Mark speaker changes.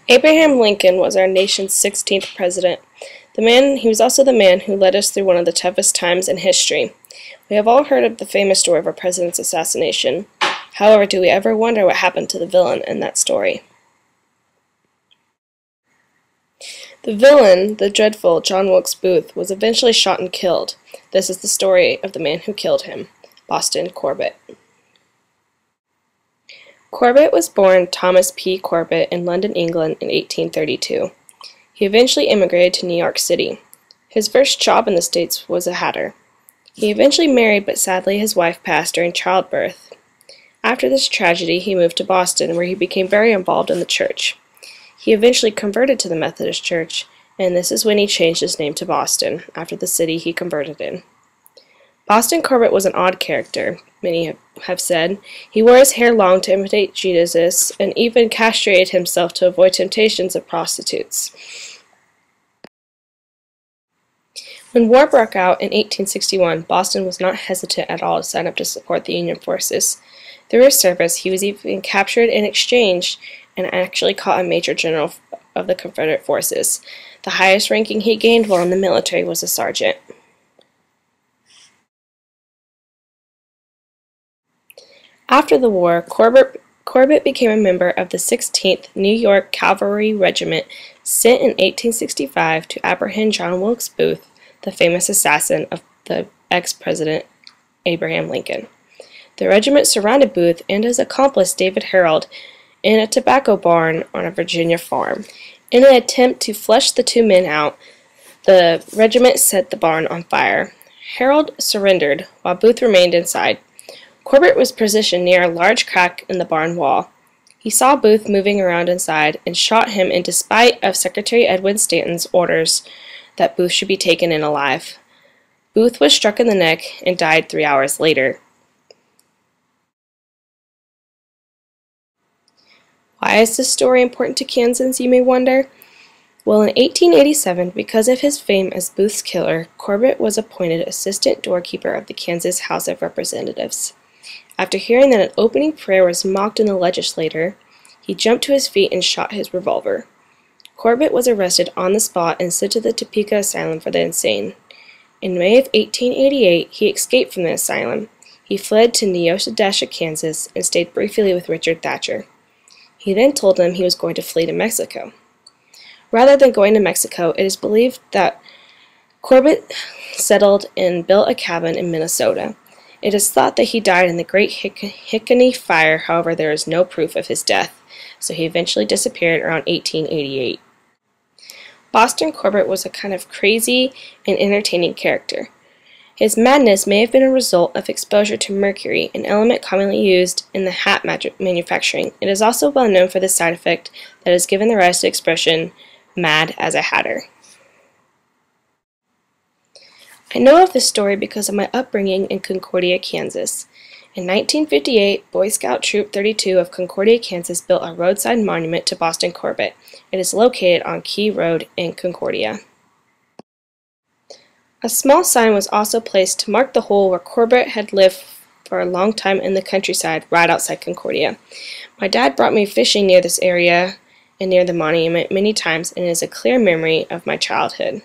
Speaker 1: Abraham Lincoln was our nation's 16th president. He was also the man who led us through one of the toughest times in history. We have all heard of the famous story of our president's assassination. However, do we ever wonder what happened to the villain in that story? The villain, the dreadful John Wilkes Booth, was eventually shot and killed. This is the story of the man who killed him, Boston Corbett. Corbett was born Thomas P. Corbett in London, England in 1832. He eventually immigrated to New York City. His first job in the States was a hatter. He eventually married, but sadly his wife passed during childbirth. After this tragedy, he moved to Boston, where he became very involved in the church. He eventually converted to the Methodist Church, and this is when he changed his name to Boston, after the city he converted in. Boston Corbett was an odd character, many have said. He wore his hair long to imitate Jesus, and even castrated himself to avoid temptations of prostitutes. When war broke out in 1861, Boston was not hesitant at all to sign up to support the Union forces. Through his service, he was even captured and exchanged, and actually caught a major general of the Confederate forces. The highest ranking he gained while in the military was a sergeant. After the war, Corbett became a member of the 16th New York Cavalry Regiment, sent in 1865 to apprehend John Wilkes Booth, the famous assassin of the ex-president Abraham Lincoln. The regiment surrounded Booth and his accomplice David Harold in a tobacco barn on a Virginia farm. In an attempt to flush the two men out, the regiment set the barn on fire. Harold surrendered, while Booth remained inside. Corbett was positioned near a large crack in the barn wall. He saw Booth moving around inside and shot him in despite of Secretary Edwin Stanton's orders that Booth should be taken in alive. Booth was struck in the neck and died 3 hours later. Why is this story important to Kansans, you may wonder? Well, in 1887, because of his fame as Booth's killer, Corbett was appointed assistant doorkeeper of the Kansas House of Representatives. After hearing that an opening prayer was mocked in the legislature, he jumped to his feet and shot his revolver. Corbett was arrested on the spot and sent to the Topeka Asylum for the Insane. In May of 1888, he escaped from the asylum. He fled to Neosho, Kansas, and stayed briefly with Richard Thatcher. He then told them he was going to flee to Mexico. Rather than going to Mexico, it is believed that Corbett settled and built a cabin in Minnesota. It is thought that he died in the Great Hickory Fire, however there is no proof of his death, so he eventually disappeared around 1888. Boston Corbett was a kind of crazy and entertaining character. His madness may have been a result of exposure to mercury, an element commonly used in the hat manufacturing. It is also well known for the side effect that has given the rise to the expression, mad as a hatter. I know of this story because of my upbringing in Concordia, Kansas. In 1958, Boy Scout Troop 32 of Concordia, Kansas built a roadside monument to Boston Corbett. It is located on Key Road in Concordia. A small sign was also placed to mark the hole where Corbett had lived for a long time in the countryside right outside Concordia. My dad brought me fishing near this area and near the monument many times, and it is a clear memory of my childhood.